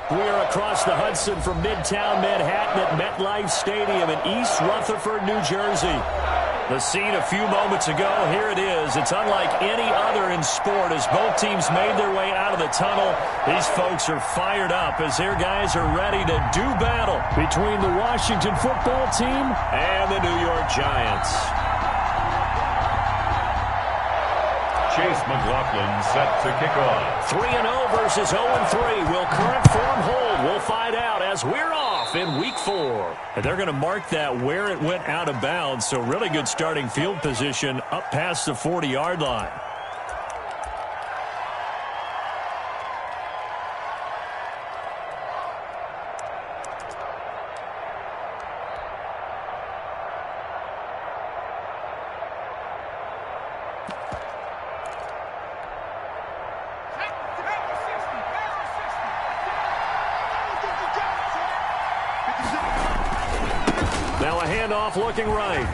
We're across the Hudson from Midtown Manhattan at MetLife Stadium in East Rutherford, New Jersey. The scene a few moments ago, here it is. It's unlike any other in sport as both teams made their way out of the tunnel. These folks are fired up as their guys are ready to do battle between the Washington football team and the New York Giants. Chase McLaughlin set to kick off. 3-0 versus 0-3. Will current form hold? We'll find out as we're off in Week 4. And they're going to mark that where it went out of bounds, so really good starting field position up past the 40-yard line. Now a handoff looking right.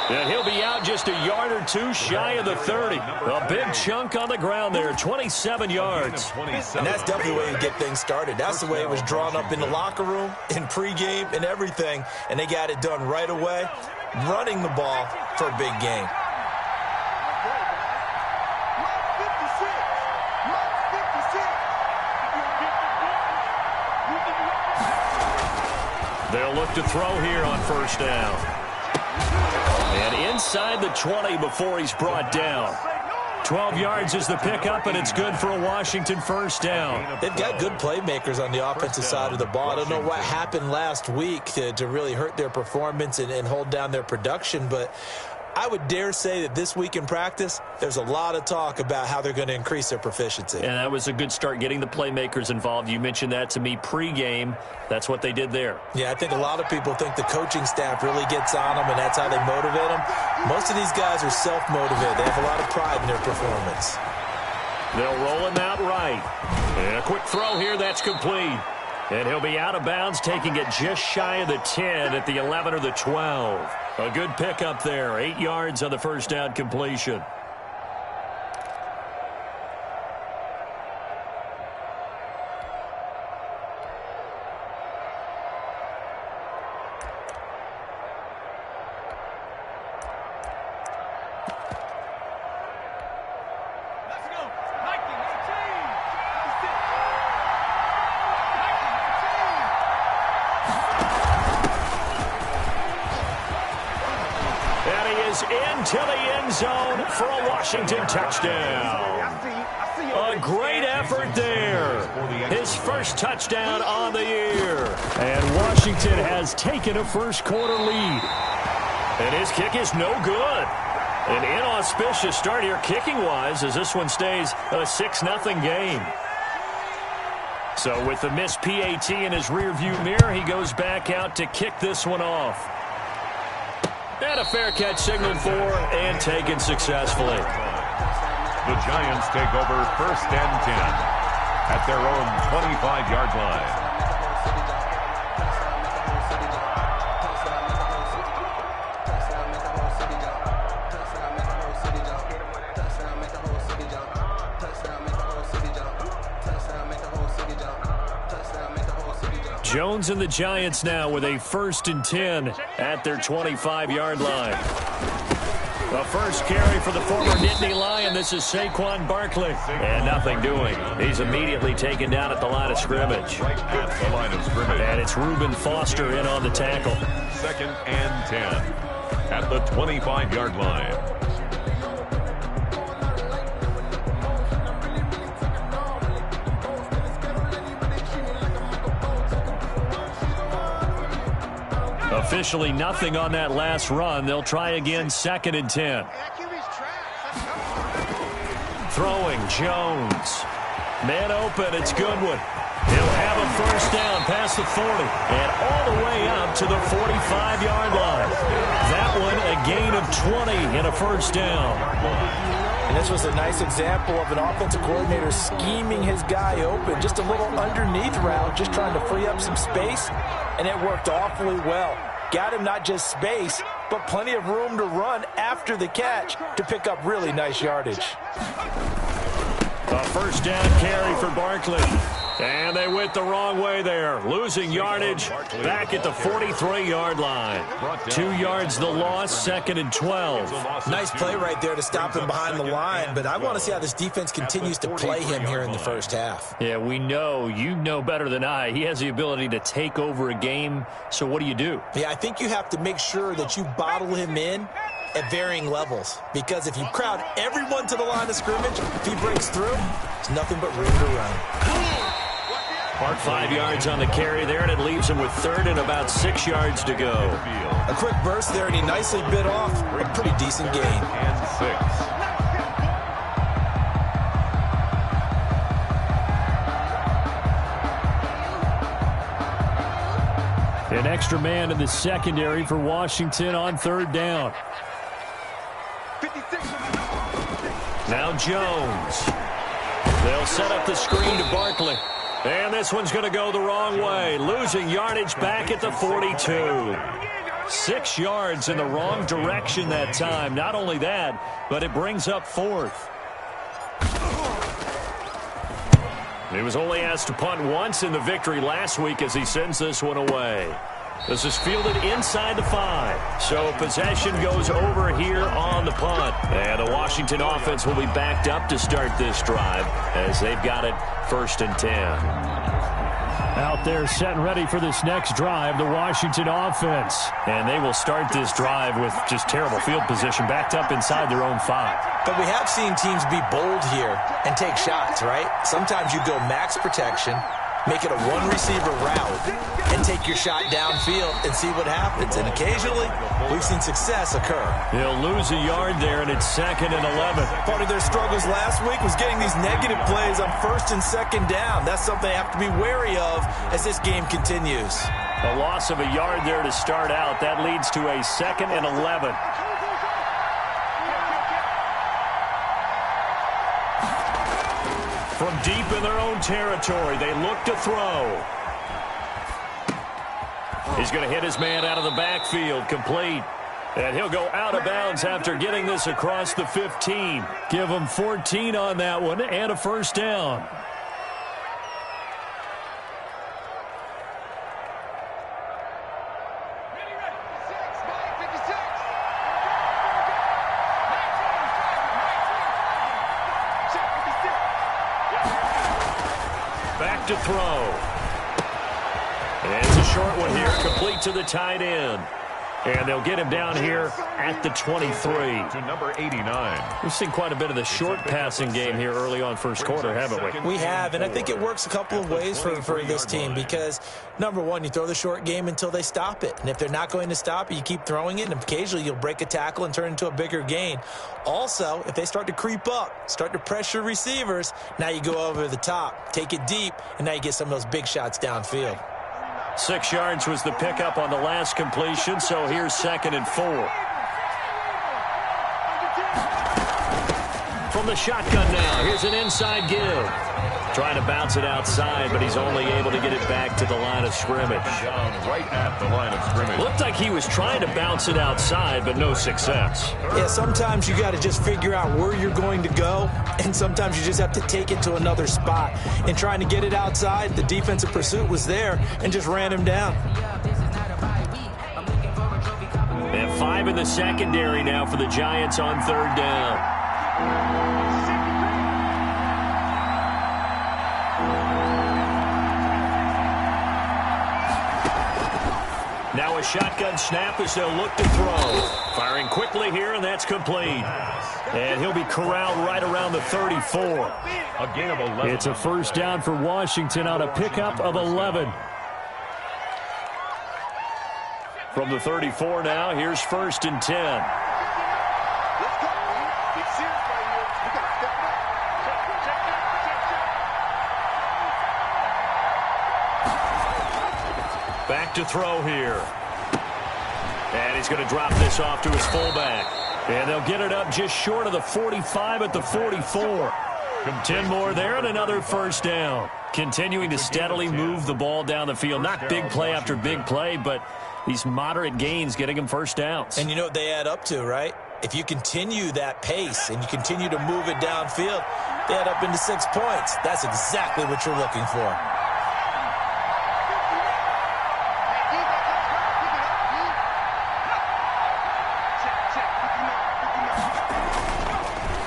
And he'll be out just a yard or two shy of the 30. A big chunk on the ground there, 27 yards. And that's definitely the way you get things started. That's the way it was drawn up in the locker room, in pregame, and everything. And they got it done right away, running the ball for a big game. They'll look to throw here on first down. And inside the 20 before he's brought down. 12 yards is the pickup, and it's good for a Washington first down. They've got good playmakers on the offensive side of the ball. I don't know what happened last week to really hurt their performance and hold down their production, but I would dare say that this week in practice, there's a lot of talk about how they're going to increase their proficiency. And that was a good start getting the playmakers involved. You mentioned that to me pregame. That's what they did there. Yeah, I think a lot of people think the coaching staff really gets on them, and that's how they motivate them. Most of these guys are self-motivated. They have a lot of pride in their performance. They'll roll him out right. And a quick throw here, that's complete. And he'll be out of bounds, taking it just shy of the 10 at the 11 or the 12. A good pickup there, 8 yards on the first down completion. Into the end zone for a Washington touchdown. A great effort there. His first touchdown on the year. And Washington has taken a first quarter lead. And his kick is no good. An inauspicious start here kicking-wise as this one stays a 6-0 game. So with the missed PAT in his rearview mirror, he goes back out to kick this one off. And a fair catch signaled for and taken successfully. The Giants take over first and 10 at their own 25-yard line. Jones and the Giants now with a first and 10 at their 25-yard line. The first carry for the former Nittany Lion. This is Saquon Barkley. And nothing doing. He's immediately taken down at the line of scrimmage. At the line of scrimmage. And it's Reuben Foster in on the tackle. Second and 10 at the 25-yard line. Officially nothing on that last run. They'll try again, second and 10. Throwing, Jones. Man open, it's Goodwin. He'll have a first down past the 40 and all the way up to the 45-yard line. That one a gain of 20 and a first down. And this was a nice example of an offensive coordinator scheming his guy open. Just a little underneath route, just trying to free up some space, and it worked awfully well. Got him not just space, but plenty of room to run after the catch to pick up really nice yardage. A first down carry for Barkley. And they went the wrong way there, losing yardage back at the 43-yard line. 2 yards the loss, 2nd and 12. Nice play right there to stop him behind the line, but I want to see how this defense continues to play him here in the first half. Yeah, we know, you know better than I, he has the ability to take over a game, so what do? Yeah, I think you have to make sure that you bottle him in at varying levels, because if you crowd everyone to the line of scrimmage, if he breaks through, there's nothing but room to run. 5 yards on the carry there, and it leaves him with 3rd and about 6 yards to go. A quick burst there, and he nicely bit off a pretty decent gain. And 6. An extra man in the secondary for Washington on 3rd down. Now Jones. They'll set up the screen to Barkley. And this one's going to go the wrong way, losing yardage back at the 42. 6 yards in the wrong direction that time. Not only that, but it brings up 4th. He was only asked to punt once in the victory last week as he sends this one away. This is fielded inside the 5. So possession goes over here on the punt. And the Washington offense will be backed up to start this drive as they've got it 1st and 10. Out there set and ready for this next drive, the Washington offense. And they will start this drive with just terrible field position, backed up inside their own 5. But we have seen teams be bold here and take shots, right? Sometimes you go max protection, make it a one-receiver route, and take your shot downfield and see what happens. And occasionally, we've seen success occur. He'll lose a yard there, and it's 2nd and 11. Part of their struggles last week was getting these negative plays on 1st and 2nd down. That's something they have to be wary of as this game continues. A loss of a yard there to start out. That leads to a 2nd and 11. From deep in their own territory, they look to throw. He's going to hit his man out of the backfield, complete. And he'll go out of bounds after getting this across the 15. Give him 14 on that one and a first down. Back to throw. And it's a short one here, complete to the tight end. And they'll get him down here at the 23. To number 89. We've seen quite a bit of the short passing game here early on first quarter, haven't we? We have, and I think it works a couple of ways for this team because, number one, you throw the short game until they stop it. And if they're not going to stop it, you keep throwing it, and occasionally you'll break a tackle and turn into a bigger gain. Also, if they start to creep up, start to pressure receivers, now you go over the top, take it deep, and now you get some of those big shots downfield. 6 yards was the pickup on the last completion, so here's 2nd and 4. From the shotgun now, here's an inside give. Trying to bounce it outside, but he's only able to get it back to the line of scrimmage. Right at the line of scrimmage. Looked like he was trying to bounce it outside, but no success. Yeah, sometimes you got to just figure out where you're going to go, and sometimes you just have to take it to another spot. And trying to get it outside, the defensive pursuit was there and just ran him down. And 5 in the secondary now for the Giants on 3rd down. Now a shotgun snap as they'll look to throw. Firing quickly here, and that's complete. And he'll be corralled right around the 34. A gain of 11. It's a first down for Washington on a pickup of 11. From the 34 now, here's 1st and 10. Back to throw here. And he's going to drop this off to his fullback. And they'll get it up just short of the 45 at the 44. 10 more there and another first down. Continuing to steadily move the ball down the field. Not big play after big play, but these moderate gains getting them first downs. And you know what they add up to, right? If you continue that pace and you continue to move it downfield, They add up into 6 points. That's exactly what you're looking for.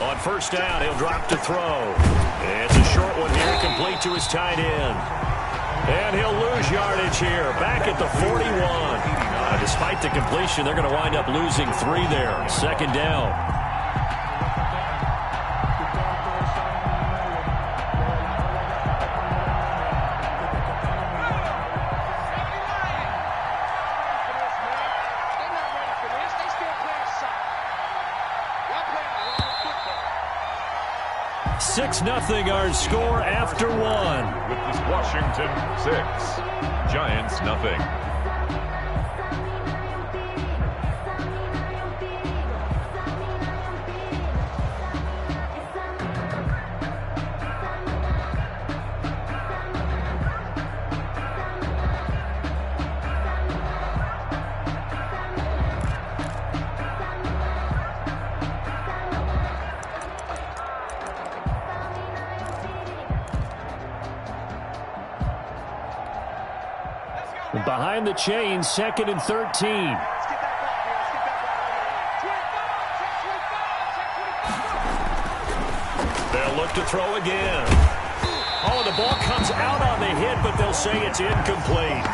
On first down, he'll drop to throw. It's a short one here, complete to his tight end. And he'll lose yardage here, back at the 41. Despite the completion, they're going to wind up losing 3 there. Second down. Nothing our score after 1. With this Washington 6, Giants nothing. Behind the chain, 2nd and 13. They'll look to throw again. Oh, the ball comes out on the hit, but they'll say it's incomplete.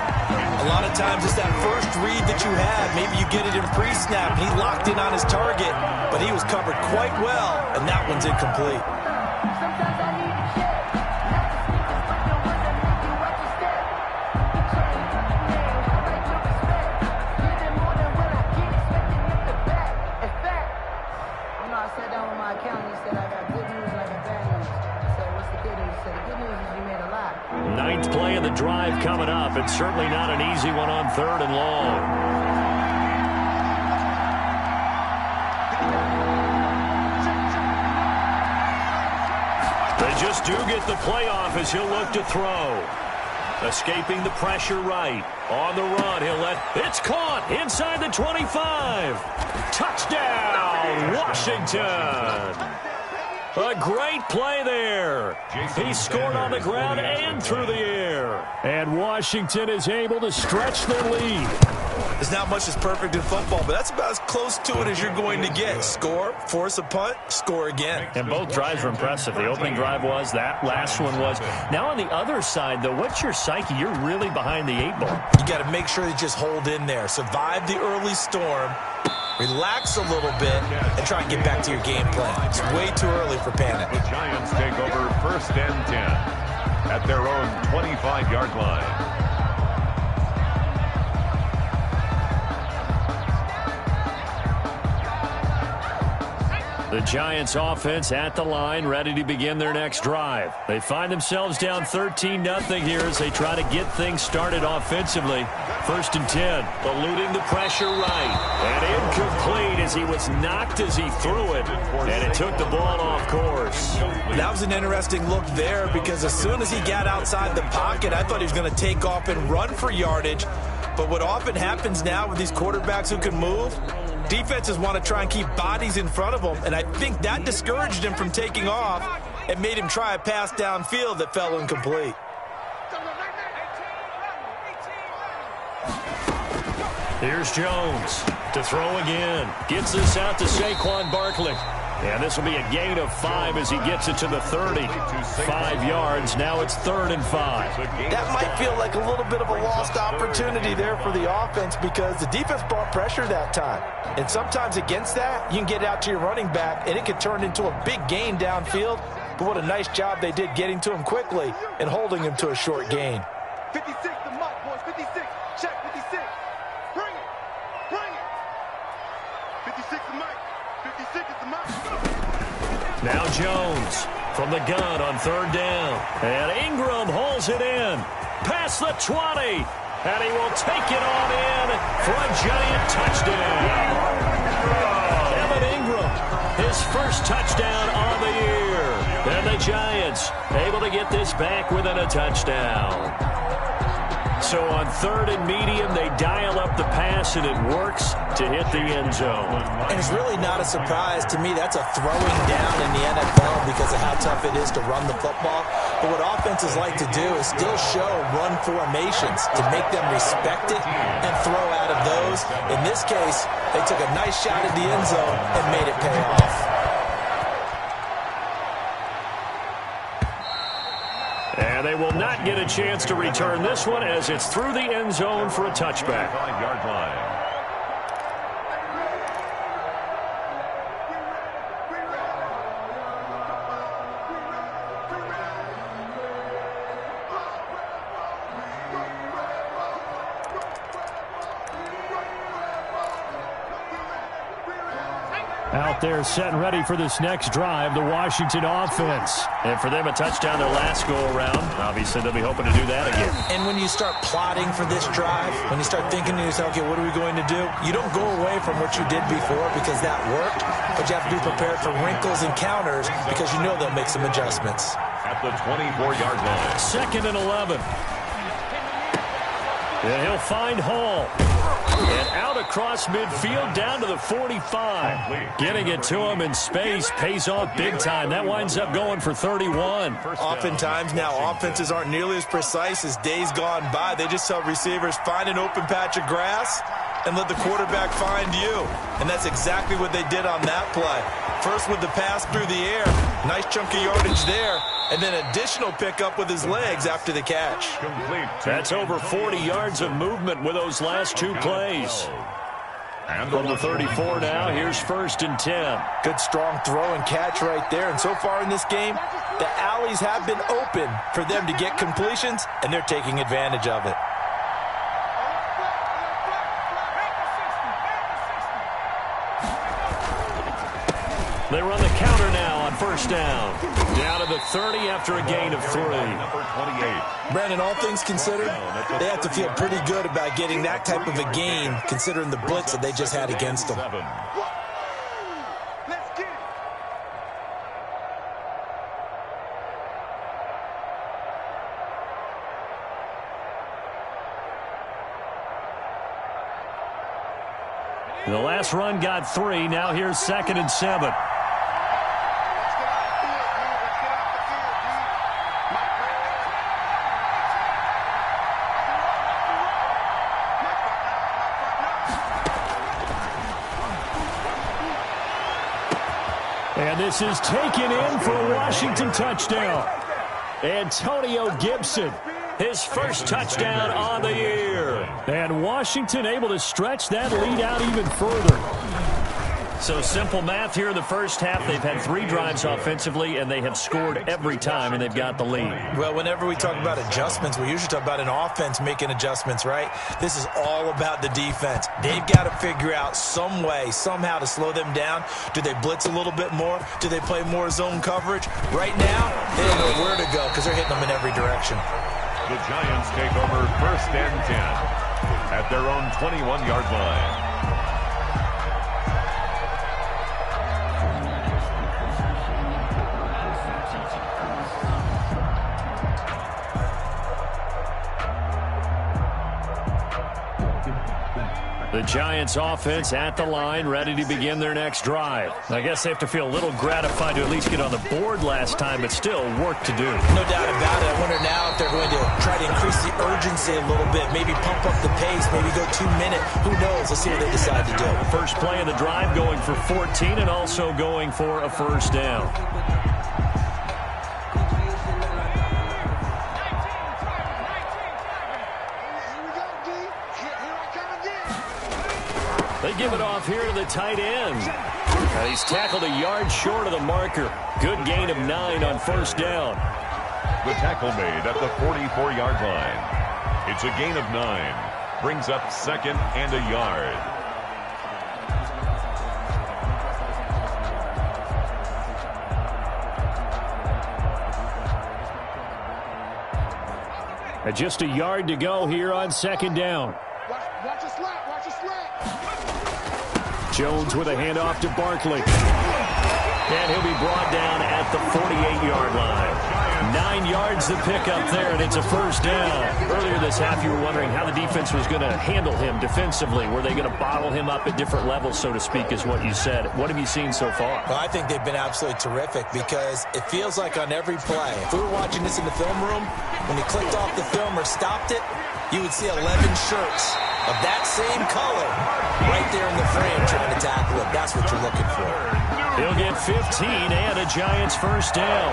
A lot of times it's that first read that you have. Maybe you get it in pre-snap. He locked in on his target, but he was covered quite well, and that one's incomplete. Drive coming up, and certainly not an easy one on 3rd and long. They just do get the playoff as he'll look to throw. Escaping the pressure right. On the run, he'll let... It's caught inside the 25. Touchdown, Washington. A great play there. He scored on the ground and through the air. And Washington is able to stretch their lead. There's not much that's perfect in football, but that's about as close to it as you're going to get. Score, force a punt, score again. And both drives were impressive. The opening drive was, that last one was. Now on the other side, though, what's your psyche? You're really behind the 8 ball. You got to make sure you just hold in there. Survive the early storm. Relax a little bit and try and get back to your game plan. It's way too early for panic. The Giants take over 1st and 10 at their own 25-yard line. The Giants offense at the line, ready to begin their next drive. They find themselves down 13-0 here as they try to get things started offensively. 1st and 10, eluding the pressure right. And incomplete as he was knocked as he threw it. And it took the ball off course. That was an interesting look there because as soon as he got outside the pocket, I thought he was going to take off and run for yardage. But what often happens now with these quarterbacks who can move, defenses want to try and keep bodies in front of them, and I think that discouraged him from taking off and made him try a pass downfield that fell incomplete. Here's Jones to throw again. Gets this out to Saquon Barkley. And this will be a gain of 5 as he gets it to the 30. 5 yards. Now it's 3rd and 5. That might feel like a little bit of a lost opportunity there for the offense because the defense brought pressure that time. And sometimes against that, you can get out to your running back, and it could turn into a big gain downfield. But what a nice job they did getting to him quickly and holding him to a short gain. 56 the mark, boys. 56. Check 56. Bring it. Bring it. 56 the mark. 56 is the mark. Now Jones from the gun on 3rd down. And Ingram hauls it in. Past the 20. And he will take it on in for a Giant touchdown. Evan Ingram, his first touchdown on the year. And the Giants able to get this back within a touchdown. So on 3rd and medium, they dial up the pass, and it works to hit the end zone. And it's really not a surprise to me. That's a throwing down in the NFL because of how tough it is to run the football. But what offenses like to do is still show run formations to make them respect it and throw out of those. In this case, they took a nice shot at the end zone and made it pay off. And they will not get a chance to return this one as it's through the end zone for a touchback. 5-yard line. Out there set and ready for this next drive, the Washington offense. And for them, a touchdown their last go-around. Obviously, they'll be hoping to do that again. And when you start plotting for this drive, when you start thinking to yourself, okay, what are we going to do? You don't go away from what you did before because that worked, but you have to be prepared for wrinkles and counters because you know they'll make some adjustments. At the 24-yard line. 2nd and 11. And he'll find Hall. And out across midfield down to the 45. Getting it to him in space pays off big time. That winds up going for 31. Oftentimes now offenses aren't nearly as precise as days gone by. They just tell receivers, find an open patch of grass and let the quarterback find you. And that's exactly what they did on that play. First with the pass through the air. Nice chunk of yardage there. And then additional pickup with his legs after the catch. That's over 40 yards of movement with those last two plays. And from the 34 now, here's 1st and 10. Good strong throw and catch right there. And so far in this game, the alleys have been open for them to get completions, and they're taking advantage of it. They run the counter now on 1st down. Down to the 30 after a gain of 3. Number 28. Brandon, all things considered, they have to feel pretty good about getting that type of a gain, considering the blitz that they just had against them. Let's get it. The last run got 3. Now here's 2nd and 7. And this is taken in for a Washington touchdown. Antonio Gibson, his first touchdown on the year. And Washington able to stretch that lead out even further. So simple math here in the first half. They've had 3 drives offensively, and they have scored every time, and they've got the lead. Well, whenever we talk about adjustments, we usually talk about an offense making adjustments, right? This is all about the defense. They've got to figure out some way, somehow to slow them down. Do they blitz a little bit more? Do they play more zone coverage? Right now, they don't know where to go because they're hitting them in every direction. The Giants take over 1st and 10 at their own 21-yard line. The Giants offense at the line, ready to begin their next drive. I guess they have to feel a little gratified to at least get on the board last time, but still work to do. No doubt about it. I wonder now if they're going to try to increase the urgency a little bit, maybe pump up the pace, maybe go 2-minute. Who knows? Let's see what they decide to do. First play of the drive going for 14 and also going for a 1st down. They give it off here to the tight end. He's tackled a yard short of the marker. Good gain of 9 on 1st down. The tackle made at the 44-yard line. It's a gain of 9. Brings up 2nd and a yard. Just a yard to go here on 2nd down. Watch a slap. Watch a slap. Jones with a handoff to Barkley. And he'll be brought down at the 48-yard line. 9 yards to pick up there, and it's a first down. Earlier this half, you were wondering how the defense was going to handle him defensively. Were they going to bottle him up at different levels, so to speak, is what you said. What have you seen so far? Well, I think they've been absolutely terrific because it feels like on every play, if we were watching this in the film room, when he clicked off the film or stopped it, you would see 11 shirts of that same color right there in the frame trying to tackle it. That's what you're looking for. He'll get 15 and a Giants first down.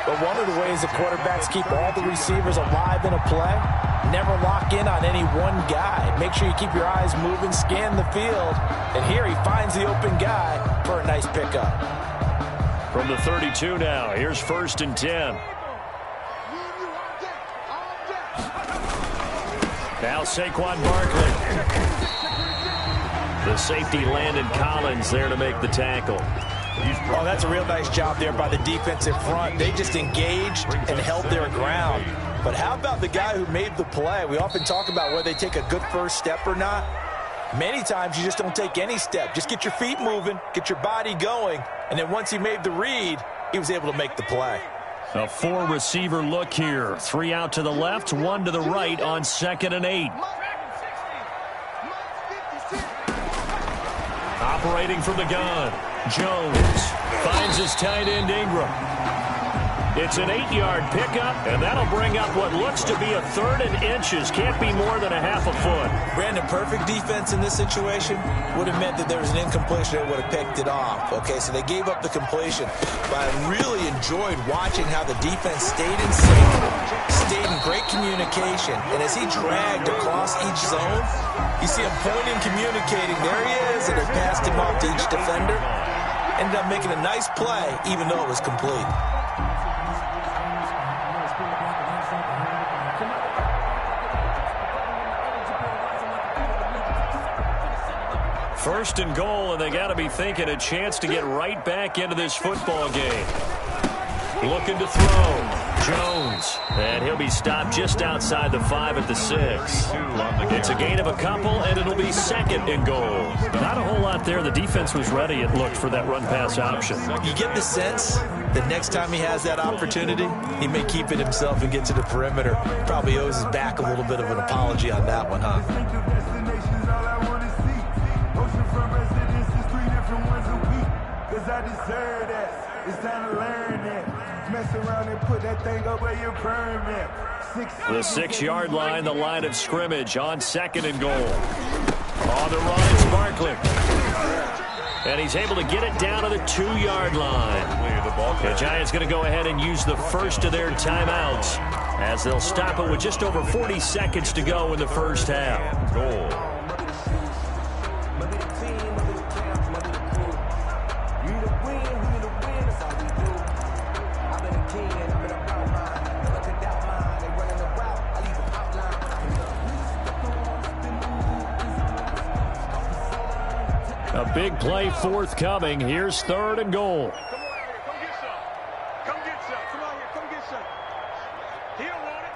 But one of the ways the quarterbacks keep all the receivers alive in a play, never lock in on any one guy. Make sure you keep your eyes moving, scan the field, and here he finds the open guy for a nice pickup. From the 32 now, here's 1st and 10. Now Saquon Barkley. The safety Landon Collins there to make the tackle. Oh, that's a real nice job there by the defensive front. They just engaged and held their ground. But how about the guy who made the play? We often talk about whether they take a good first step or not. Many times you just don't take any step. Just get your feet moving, get your body going, and then once he made the read, he was able to make the play. A 4-receiver look here. 3 out to the left, 1 to the right on 2nd and 8. Operating from the gun, Jones finds his tight end Ingram. It's an 8-yard pickup, and that'll bring up what looks to be a 3rd and inches. Can't be more than a half a foot. Brandon, perfect defense in this situation would have meant that there was an incompletion. They would have picked it off. Okay, so they gave up the completion. But I really enjoyed watching how the defense stayed in sync, stayed in great communication. And as he dragged across each zone, you see him pointing, communicating. There he is, and they passed him off to each defender. Ended up making a nice play, even though it was complete. First and goal, and they got to be thinking a chance to get right back into this football game. Looking to throw. Jones. And he'll be stopped just outside the 5 at the 6. It's a gain of a couple, and it'll be 2nd and goal. Not a whole lot there. The defense was ready, it looked, for that run-pass option. You get the sense that next time he has that opportunity, he may keep it himself and get to the perimeter. Probably owes his back a little bit of an apology on that one, huh? I deserve that. It's time to learn that. Mess around and put that thing up where your permit. The 6-yard line, the line of scrimmage on 2nd and goal. On the run, it's Barkley. And he's able to get it down to the 2-yard line. The Giants going to go ahead and use the first of their timeouts as they'll stop it with just over 40 seconds to go in the first half. Goal. A big play forthcoming. Here's 3rd and goal. Come get some. Come get some. Come on here. Come get some. He don't want it.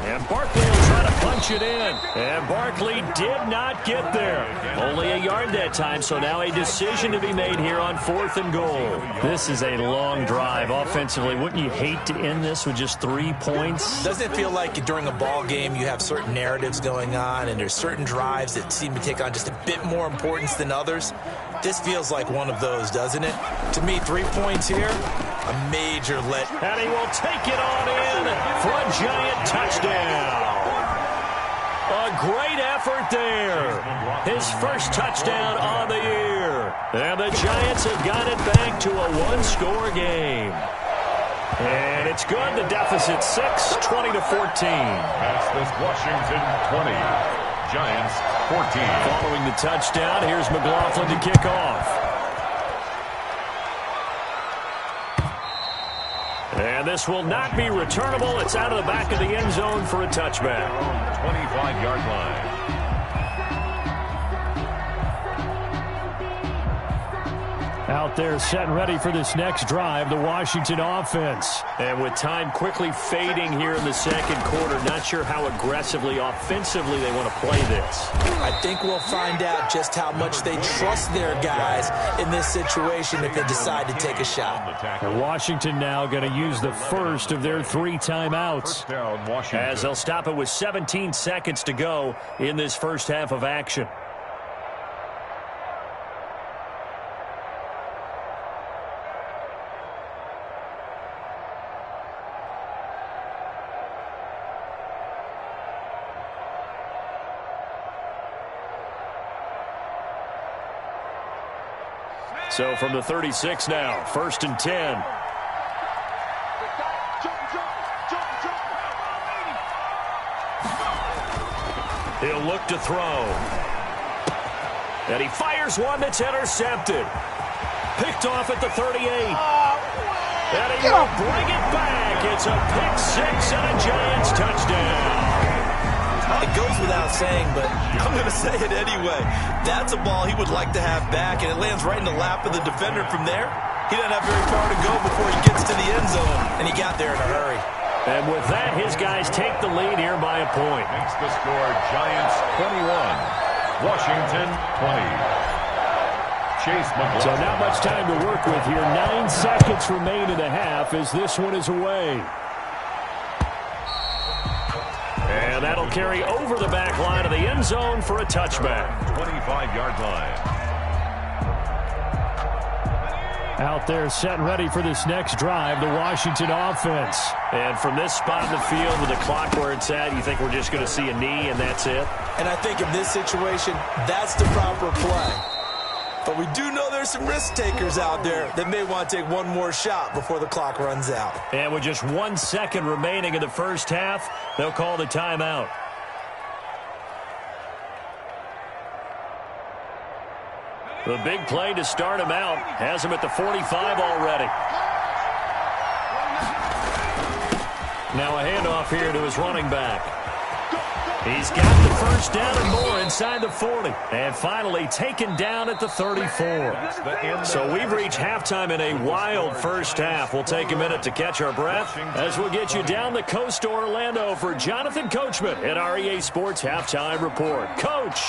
And Barkley will try to punch it in. And Barkley did not get there. Only a yard that time, so now a decision to be made here on 4th and goal. This is a long drive offensively. Wouldn't you hate to end this with just 3 points? Doesn't it feel like during a ball game you have certain narratives going on and there's certain drives that seem to take on just a bit more importance than others? This feels like one of those, doesn't it? To me, 3 points here, a major let. And he will take it on in for a Giant touchdown. A great effort there. His first touchdown on the year. And the Giants have got it back to a 1-score game. And it's good. The deficit 6, 20-14. That's this Washington 20. Giants 14. Following the touchdown, here's McLaughlin to kick off. And this will not be returnable. It's out of the back of the end zone for a touchback. 25-yard line. Out there set and ready for this next drive, the Washington offense. And with time quickly fading here in the second quarter, not sure how aggressively, offensively they want to play this. I think we'll find out just how much they trust their guys in this situation if they decide to take a shot. And Washington now going to use the first of their 3 timeouts, as they'll stop it with 17 seconds to go in this first half of action. So from the 36 now, 1st and 10. He'll look to throw. And he fires one that's intercepted. Picked off at the 38. And he will bring it back. It's a pick six and a Giants touchdown. It goes without saying, but I'm going to say it anyway. That's a ball he would like to have back, and it lands right in the lap of the defender from there. He doesn't have very far to go before he gets to the end zone, and he got there in a hurry. And with that, his guys take the lead here by a point. Makes the score Giants 21, Washington 20. Chase McLaughlin. So not much time to work with here. 9 seconds remain in the half as this one is away. And that'll carry over the back line of the end zone for a touchback. 25-yard line. Out there set and ready for this next drive, the Washington offense. And from this spot in the field with the clock where it's at, you think we're just going to see a knee and that's it? And I think in this situation, that's the proper play. But we do know there's some risk takers out there that may want to take one more shot before the clock runs out. And with just 1 second remaining in the first half, they'll call the timeout. The big play to start him out has him at the 45 already. Now a handoff here to his running back. He's got the first down and more inside the 40. And finally taken down at the 34. So we've reached halftime in a wild first half. We'll take a minute to catch our breath as we'll get you down the coast to Orlando for Jonathan Coachman at our EA Sports Halftime Report. Coach!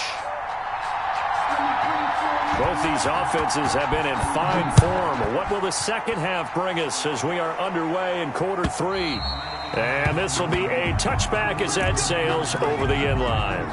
Both these offenses have been in fine form. What will the second half bring us as we are underway in quarter 3? And this will be a touchback as that sails over the end line.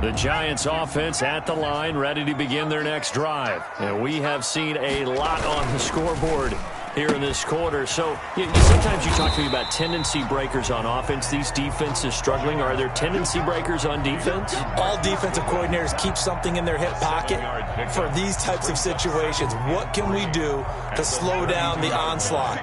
The Giants offense at the line, ready to begin their next drive. And we have seen a lot on the scoreboard here in this quarter. So sometimes you talk to me about tendency breakers on offense. These defenses struggling. Are there tendency breakers on defense? All defensive coordinators keep something in their hip pocket for these types of situations. What can we do to slow down the onslaught?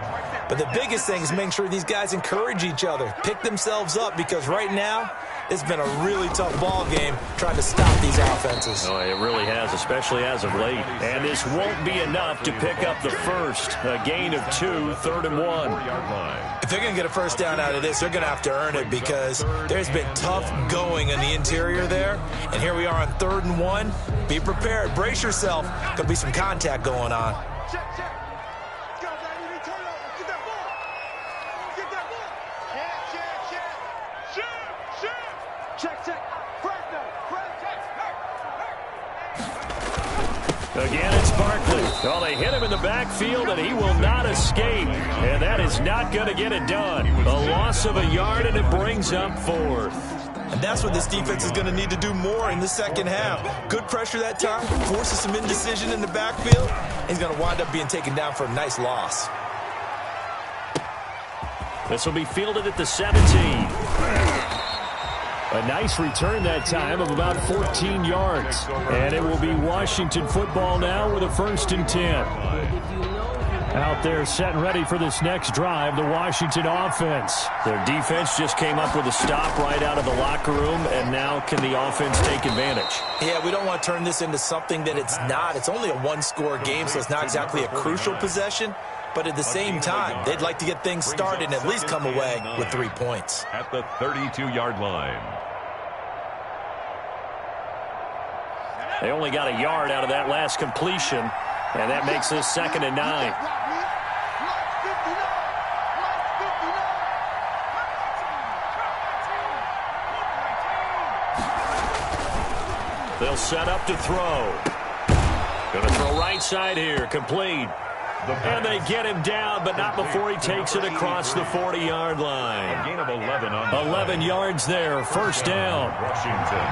But the biggest thing is making sure these guys encourage each other, pick themselves up, because right now it's been a really tough ball game trying to stop these offenses. Oh, it really has, especially as of late. And this won't be enough to pick up the first. A gain of 2, 3rd and 1. If they're going to get a first down out of this, they're going to have to earn it, because there's been tough going in the interior there. And here we are on 3rd and 1. Be prepared. Brace yourself. Could be some contact going on. Check, check. Let's go, baby. We turn over. Get that ball. Get that ball. Check, check, check. Shoot, shoot. Check, check. Press now. Press, check. Again, it's Barkley. Well, they hit him in the backfield, and he will not escape. And that is not going to get it done. A loss of a yard, and it brings up 4th. And that's what this defense is going to need to do more in the second half. Good pressure that time, forces some indecision in the backfield. He's going to wind up being taken down for a nice loss. This will be fielded at the 17. A nice return that time of about 14 yards. And it will be Washington football now with a 1st and 10. Out there set and ready for this next drive, the Washington offense. Their defense just came up with a stop right out of the locker room, and now can the offense take advantage? Yeah, we don't want to turn this into something that it's not. It's only a one-score game, so it's not exactly a crucial possession. But at the same time, they'd like to get things started and at least come away with 3 points. At the 32-yard line. They only got a yard out of that last completion, and that makes this 2nd and 9. They'll set up to throw. Going to throw right side here, complete. And they get him down, but not before he takes it across the 40-yard line. A gain of 11 on 11 yards there, first down. Washington.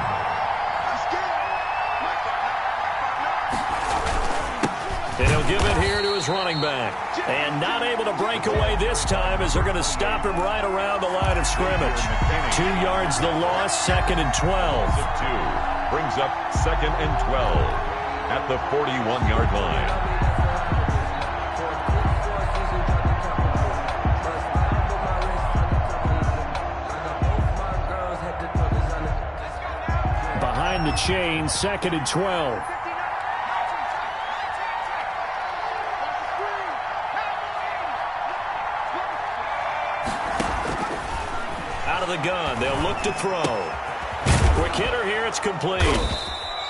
And he'll give it here to his running back. And not able to break away this time as they're going to stop him right around the line of scrimmage. 2 yards the loss, 2nd and 12. Brings up 2nd and 12 at the 41-yard line. Behind the chain, 2nd and 12. Out of the gun, they'll look to throw. Quick hitter here, it's complete.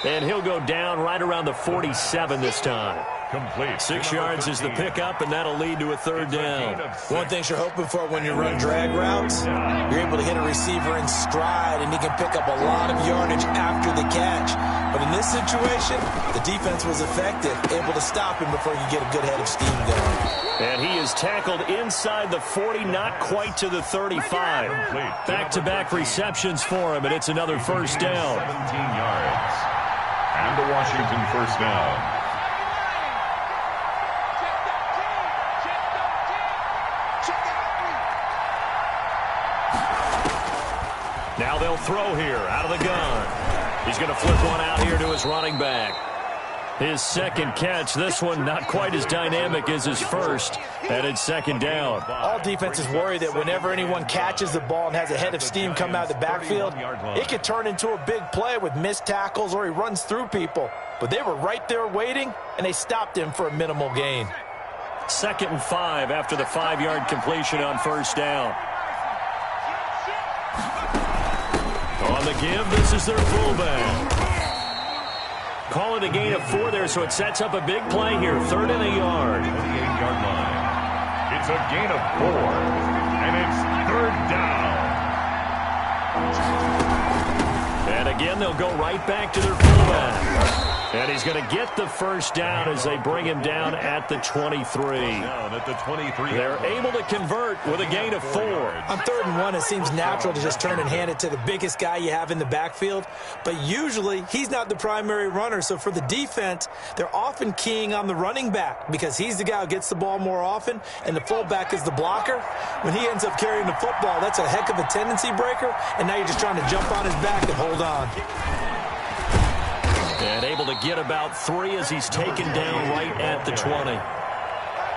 And he'll go down right around the 47 this time. Complete. 6 yards is the pickup, and that'll lead to a 3rd down. One thing you're hoping for when you run drag routes, you're able to hit a receiver in stride, and he can pick up a lot of yardage after the catch. But in this situation, the defense was effective, able to stop him before you get a good head of steam going. And he is tackled inside the 40, not quite to the 35. Back-to-back receptions for him, and it's another 1st down. 17 yards. And the Washington 1st down. Now they'll throw here out of the gun. He's going to flip one out here to his running back. His 2nd catch, this one not quite as dynamic as his first, and it's 2nd down. All defenses worry that whenever anyone catches the ball and has a head of steam come out of the backfield, it could turn into a big play with missed tackles or he runs through people. But they were right there waiting, and they stopped him for a minimal gain. 2nd and 5 after the 5-yard completion on 1st down. On the give, this is their fullback. Call it a gain of 4 there, so it sets up a big play here. 3rd and a yard. 28-yard line. It's a gain of 4, and it's 3rd down. And again, they'll go right back to their fullback. And he's going to get the 1st down as they bring him down at the 23. Down at the 23. They're able to convert with a gain of 4. On 3rd and 1, it seems natural to just turn and hand it to the biggest guy you have in the backfield. But usually, he's not the primary runner. So for the defense, they're often keying on the running back because he's the guy who gets the ball more often, and the fullback is the blocker. When he ends up carrying the football, that's a heck of a tendency breaker, and now you're just trying to jump on his back and hold on. And able to get about 3 as he's taken down right at the 20.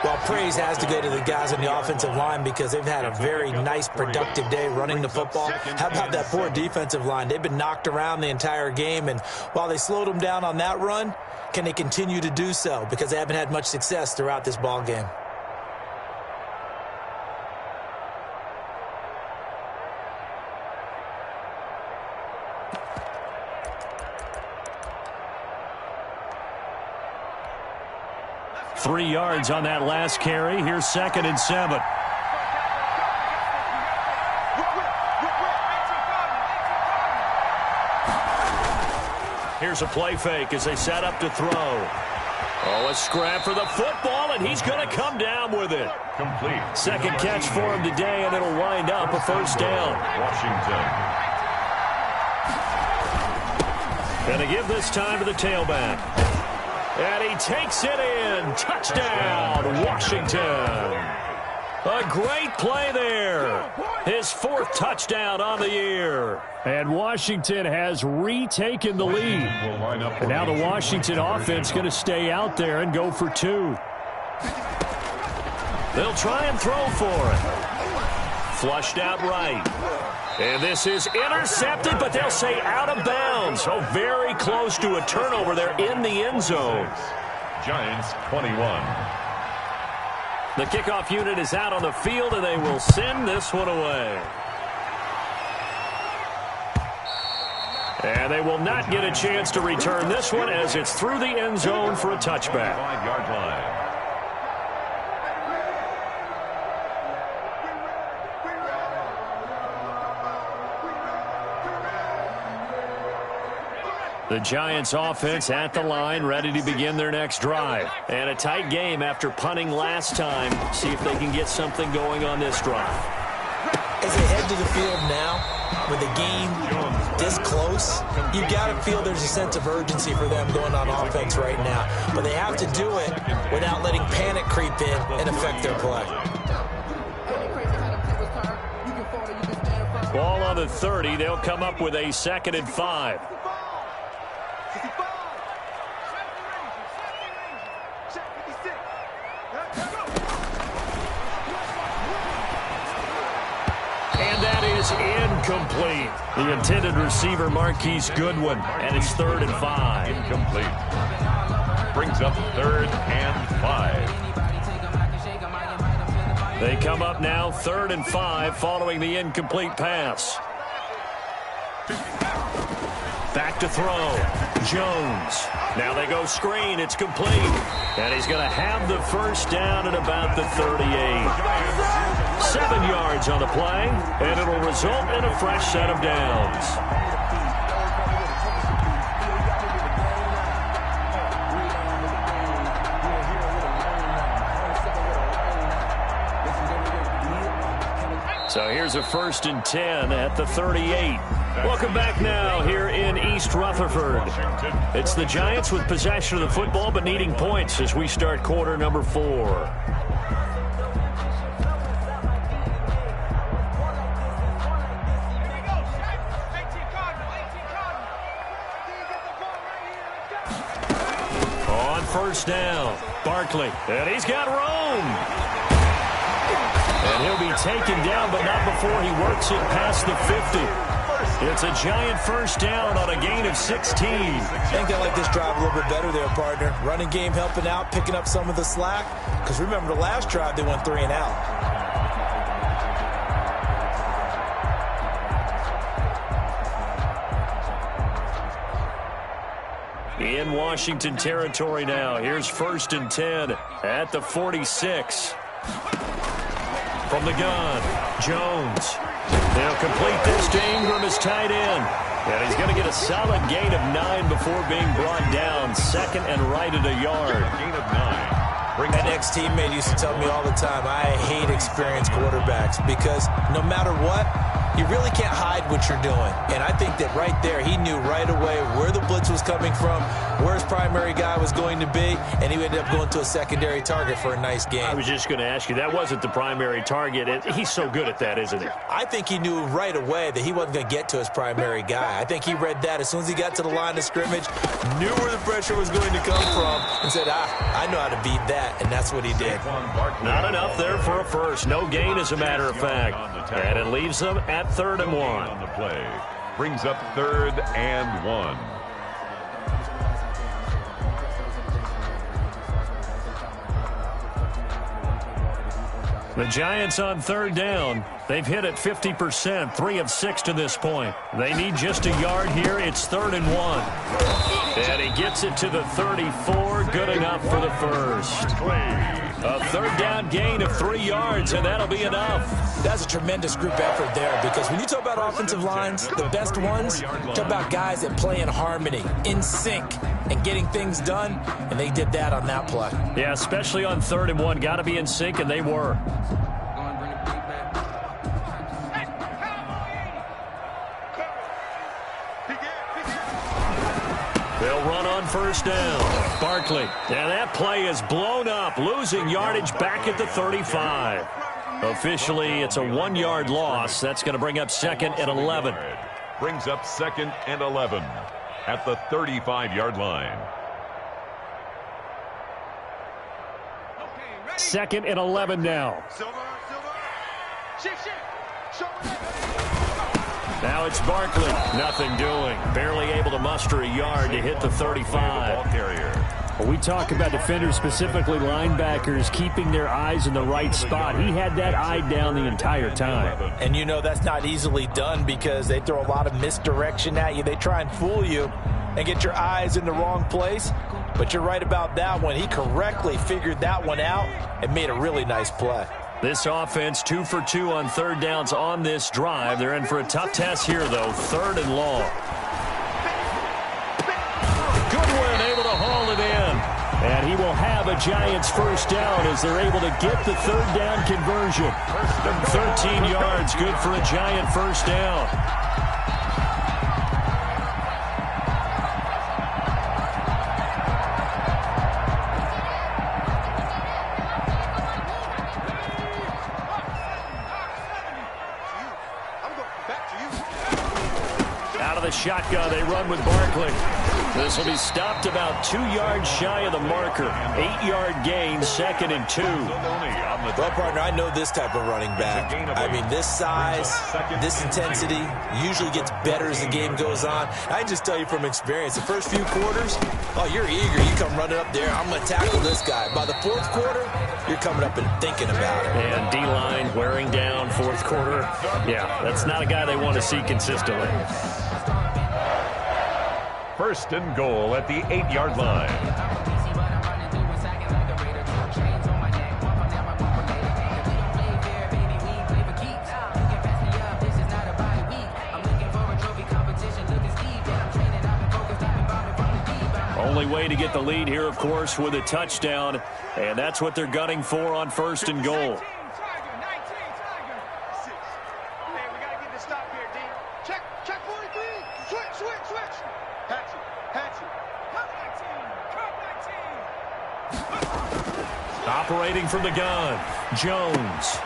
Well, praise has to go to the guys on the offensive line because they've had a very nice, productive day running the football. How about that poor defensive line? They've been knocked around the entire game, and while they slowed them down on that run, can they continue to do so? Because they haven't had much success throughout this ball game. Three yards on that last carry. Here's 2nd and 7. Here's a play fake as they set up to throw. Oh, a scrap for the football, and he's going to come down with it. Complete. 2nd catch for him today, and it'll wind up a 1st down. Washington. Going to give this time to the tailback. And he takes it in. Touchdown, Washington. A great play there. His 4th touchdown on the year. And Washington has retaken the lead. And now the Washington offense going to stay out there and go for 2. They'll try and throw for it. Flushed out right. And this is intercepted, but they'll say out of bounds. So very close to a turnover there in the end zone. Giants 21. The kickoff unit is out on the field, and they will send this one away. And they will not get a chance to return this one as it's through the end zone for a touchback. 5-yard line. The Giants offense at the line, ready to begin their next drive. And a tight game after punting last time. See if they can get something going on this drive. As they head to the field now, with the game this close, you've got to feel there's a sense of urgency for them going on offense right now. But they have to do it without letting panic creep in and affect their play. Ball on the 30. They'll come up with a 2nd and 5. Incomplete. The intended receiver, Marquise Goodwin, and it's 3rd and 5. Incomplete. Brings up 3rd and 5. They come up now 3rd and 5 following the incomplete pass. Back to throw. Jones. Now they go screen. It's complete. And he's going to have the first down at about the 38. 7 yards on the play, and it'll result in a fresh set of downs. So here's a 1st and 10 at the 38. Welcome back now here in East Rutherford. It's the Giants with possession of the football but needing points as we start quarter number 4. First down, Barkley, and he's got room. And he'll be taken down, but not before he works it past the 50. It's a Giant first down on a gain of 16. I think they like this drive a little bit better there, partner. Running game helping out, picking up some of the slack. Because remember, the last drive, they went 3 and out. In Washington territory now. Here's 1st and 10 at the 46. From the gun, Jones. They'll complete this to Ingram as tight end. And he's going to get a solid gain of 9 before being brought down. 2nd and right at a yard. Gain of 9. An ex-teammate used to tell me all the time, I hate experienced quarterbacks because no matter what, you really can't hide what you're doing. And I think that right there, he knew right away where the blitz was coming from, where his primary guy was going to be, and he ended up going to a secondary target for a nice game. I was just going to ask you, that wasn't the primary target. He's so good at that, isn't he? I think he knew right away that he wasn't going to get to his primary guy. I think he read that as soon as he got to the line of scrimmage, knew where the pressure was going to come from, and said, I know how to beat that, and that's what he did. Not enough there for a first. No gain, as a matter of fact. And it leaves them at 3rd and 1. On the play. Brings up 3rd and 1. The Giants on 3rd down. They've hit it 50%, 3 of 6 to this point. They need just a yard here. It's 3rd and 1. And he gets it to the 34. Good enough for the first. A 3rd down gain of 3 yards, and that'll be enough. That's a tremendous group effort there because when you talk about offensive lines, the best ones, talk about guys that play in harmony, in sync, and getting things done, and they did that on that play. Yeah, especially on 3rd and 1. Got to be in sync, and they were. They'll run on first down. Barkley. And that play is blown up, losing yardage back at the 35. Officially, it's a 1-yard loss. That's going to bring up 2nd and 11. Brings up 2nd and 11 at the 35-yard line. 2nd and 11 now. Now it's Barkley. Nothing doing. Barely able to muster a yard to hit the 35. We talk about defenders, specifically linebackers, keeping their eyes in the right spot. He had that eye down the entire time. And you know that's not easily done because they throw a lot of misdirection at you. They try and fool you and get your eyes in the wrong place. But you're right about that one. He correctly figured that one out and made a really nice play. This offense 2 for 2 on 3rd downs on this drive. They're in for a tough test here, though. 3rd and long. Goodwin able to haul it in. And he will have a Giants first down as they're able to get the 3rd down conversion. 13 yards, good for a Giant first down. The shotgun, they run with Barkley. This will be stopped about 2 yards shy of the marker. 8-yard gain, 2nd and 2. Well, partner, I know this type of running back. I mean, this size, this intensity usually gets better as the game goes on. I just tell you from experience, the first few quarters, oh, you're eager. You come running up there, I'm going to tackle this guy. By the 4th quarter, you're coming up and thinking about it. And D-line wearing down 4th quarter. Yeah, that's not a guy they want to see consistently. 1st and goal at the 8-yard line. Only way to get the lead here, of course, with a touchdown. And that's what they're gunning for on 1st and goal. Operating from the gun, Jones.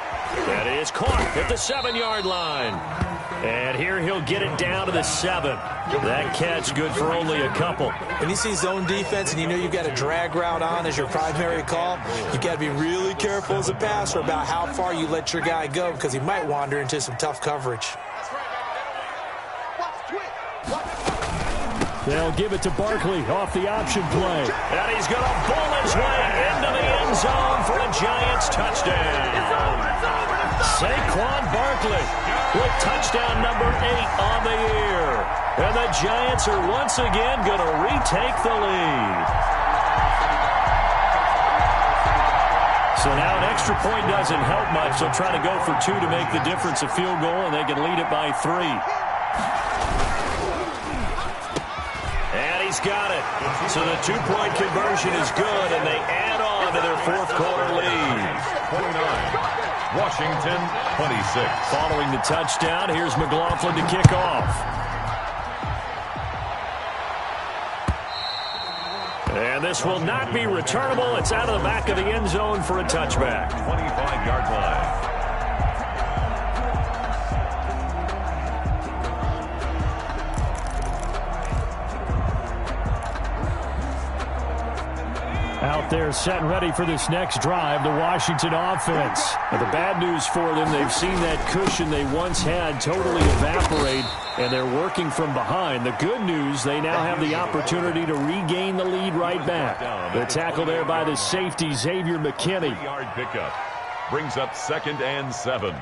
That is caught at the 7-yard line. And here he'll get it down to the 7. That catch good for only a couple. When you see zone defense and you know you've got a drag route on as your primary call, you've got to be really careful as a passer about how far you let your guy go because he might wander into some tough coverage. They'll give it to Barkley off the option play. And he's going to bull his way into the end zone for a Giants touchdown. Saquon Barkley with touchdown number 8 on the year. And the Giants are once again going to retake the lead. So now an extra point doesn't help much. They'll try to go for 2 to make the difference a field goal, and they can lead it by 3. He's got it. So the 2-point conversion is good, and they add on to their 4th quarter lead. 29. Washington, 26. Following the touchdown, here's McLaughlin to kick off. And this will not be returnable. It's out of the back of the end zone for a touchback. 25-yard line. Out there set and ready for this next drive, the Washington offense. But the bad news for them, they've seen that cushion they once had totally evaporate, and they're working from behind. The good news, they now have the opportunity to regain the lead right back. The tackle there by the safety, Xavier McKinney. 3-yard pickup brings up 2nd and 7.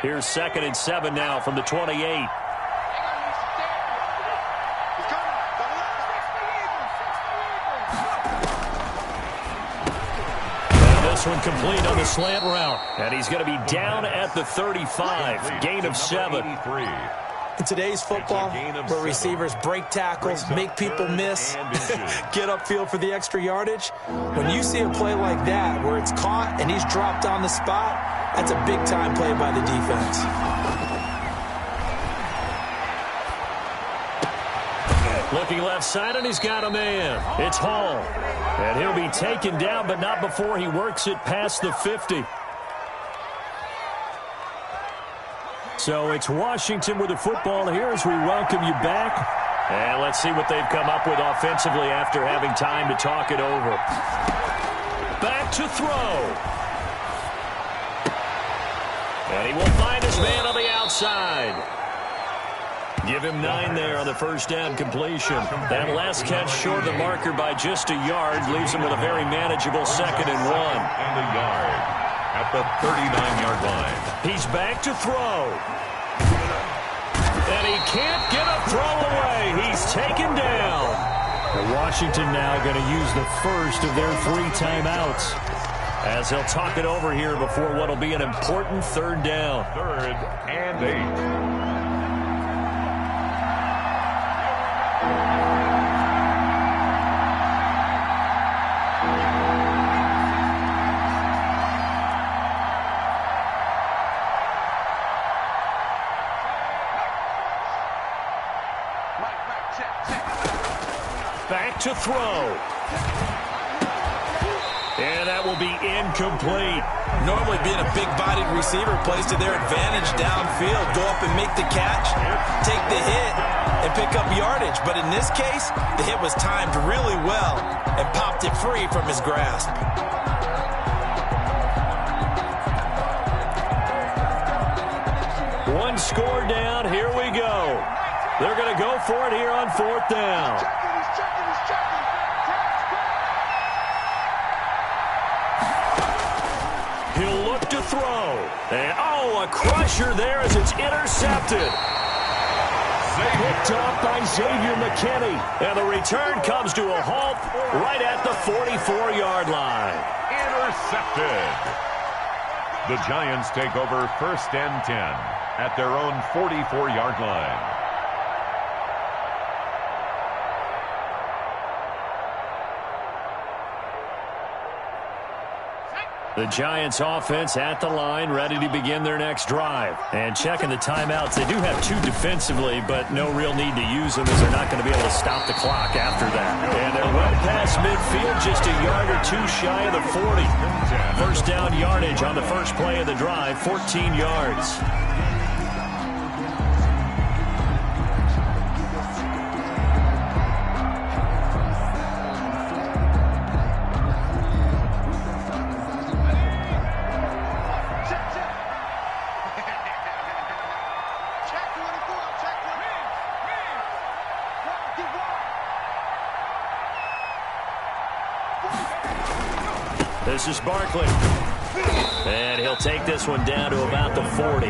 Here's 2nd and 7 now from the 28. And this one complete on the slant route. And he's going to be down at the 35. Gain of 7. In today's football, where receivers break tackles, make people miss, get upfield for the extra yardage, when you see a play like that where it's caught and he's dropped on the spot, that's a big-time play by the defense. Looking left side, and he's got a man. It's Hall. And he'll be taken down, but not before he works it past the 50. So it's Washington with the football here as we welcome you back. And let's see what they've come up with offensively after having time to talk it over. Back to throw. And he will find his man on the outside. Give him 9 there on the first down completion. That last catch short of the marker by just a yard leaves him with a very manageable 2nd and 1. And a yard at the 39-yard line. He's back to throw. And he can't get a throw away. He's taken down. And Washington now going to use the first of their 3 timeouts as they'll talk it over here before what will be an important 3rd down. 3rd and 8. Back to throw. And that will be incomplete. Normally being a big-bodied receiver plays to their advantage downfield. Go up and make the catch, take the hit, and pick up yardage. But in this case, the hit was timed really well and popped it free from his grasp. One score down. Here we go. They're going to go for it here on 4th down. He'll look to throw. And, a crusher there as it's intercepted. Picked off by Xavier McKinney. And the return comes to a halt right at the 44-yard line. Intercepted. The Giants take over 1st and 10 at their own 44-yard line. The Giants offense at the line, ready to begin their next drive. And checking the timeouts, they do have 2 defensively, but no real need to use them as they're not going to be able to stop the clock after that. And they're well past midfield, just a yard or 2 shy of the 40. First down yardage on the first play of the drive, 14 yards. This is Barkley. And he'll take this one down to about the 40.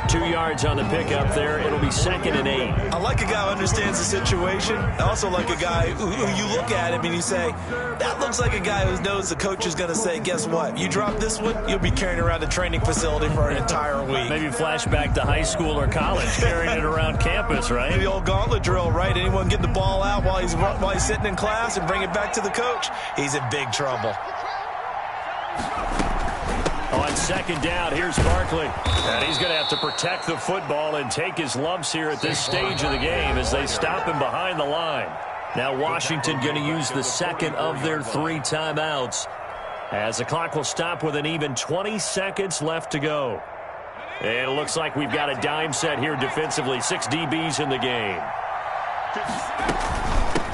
2 yards on the pickup there. It'll be 2nd and 8. I like a guy who understands the situation. I also like a guy who you look at him and you say, that looks like a guy who knows the coach is going to say, guess what? You drop this one, you'll be carrying around a training facility for an entire week. Maybe flashback to high school or college, carrying it around campus, right? The old gauntlet drill, right? Anyone get the ball out while he's sitting in class and bring it back to the coach, he's in big trouble. On 2nd down, here's Barkley. And he's going to have to protect the football and take his lumps here at this stage of the game as they stop him behind the line. Now Washington going to use the 2nd of their 3 timeouts as the clock will stop with an even 20 seconds left to go. And it looks like we've got a dime set here defensively. 6 DBs in the game.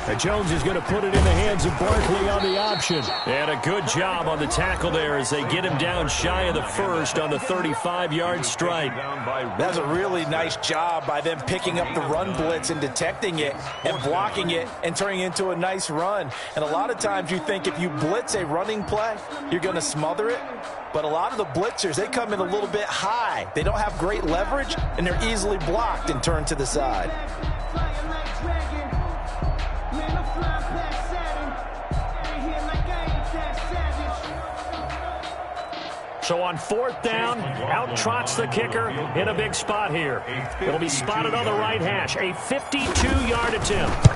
And Jones is going to put it in the hands of Barkley on the option. And a good job on the tackle there as they get him down shy of the first on the 35-yard strike. That's a really nice job by them picking up the run blitz and detecting it and blocking it and turning it into a nice run. And a lot of times you think if you blitz a running play, you're going to smother it. But a lot of the blitzers, they come in a little bit high. They don't have great leverage, and they're easily blocked and turned to the side. So on 4th down, out trots the kicker in a big spot here. It'll be spotted on the right hash. A 52-yard attempt.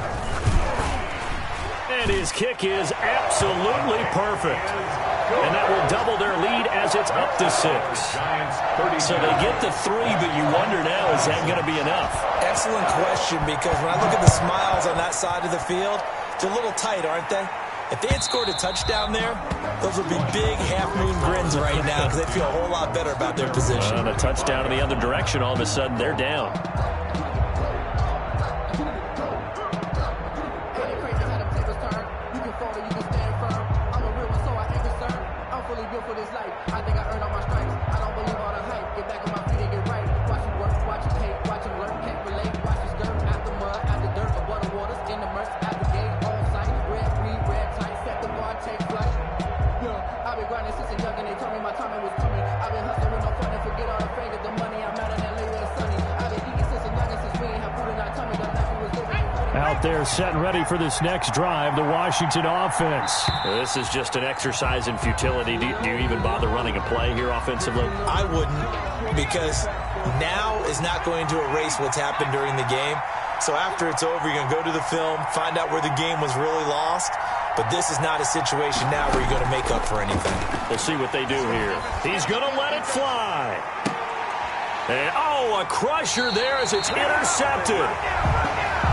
And his kick is absolutely perfect. And that will double their lead as it's up to 6. So they get the 3, but you wonder now, is that going to be enough? Excellent question, because when I look at the smiles on that side of the field, they're a little tight, aren't they? If they had scored a touchdown there, those would be big half-moon grins right now because they'd feel a whole lot better about their position. And a touchdown in the other direction, all of a sudden they're down. Out there set and ready for this next drive, the Washington offense. This is just an exercise in futility. Do you even bother running a play here offensively? I wouldn't, because now is not going to erase what's happened during the game. So after it's over, you're going to go to the film, find out where the game was really lost. But this is not a situation now where you're going to make up for anything. We'll see what they do here. He's going to let it fly. And, a crusher there as it's intercepted.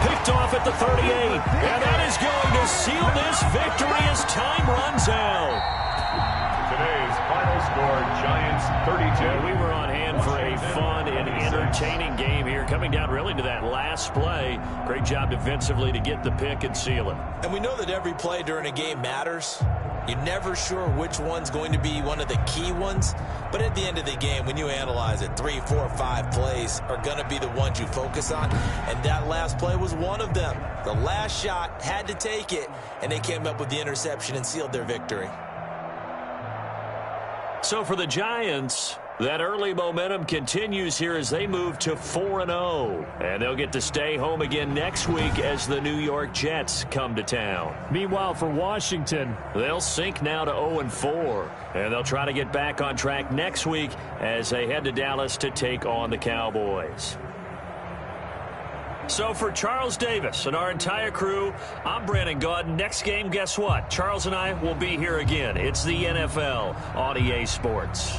Picked off at the 38. And that is going to seal this victory as time runs out. Today's final score, Giants 32. And we were on hand for a fun and entertaining game here, coming down really to that last play. Great job defensively to get the pick and seal it. And we know that every play during a game matters. You're never sure which one's going to be one of the key ones. But at the end of the game, when you analyze it, 3, 4, 5 plays are going to be the ones you focus on. And that last play was one of them. The last shot had to take it, and they came up with the interception and sealed their victory. So for the Giants, that early momentum continues here as they move to 4-0. And they'll get to stay home again next week as the New York Jets come to town. Meanwhile, for Washington, they'll sink now to 0-4. And they'll try to get back on track next week as they head to Dallas to take on the Cowboys. So for Charles Davis and our entire crew, I'm Brandon Gaudin. Next game, guess what? Charles and I will be here again. It's the NFL on EA Sports.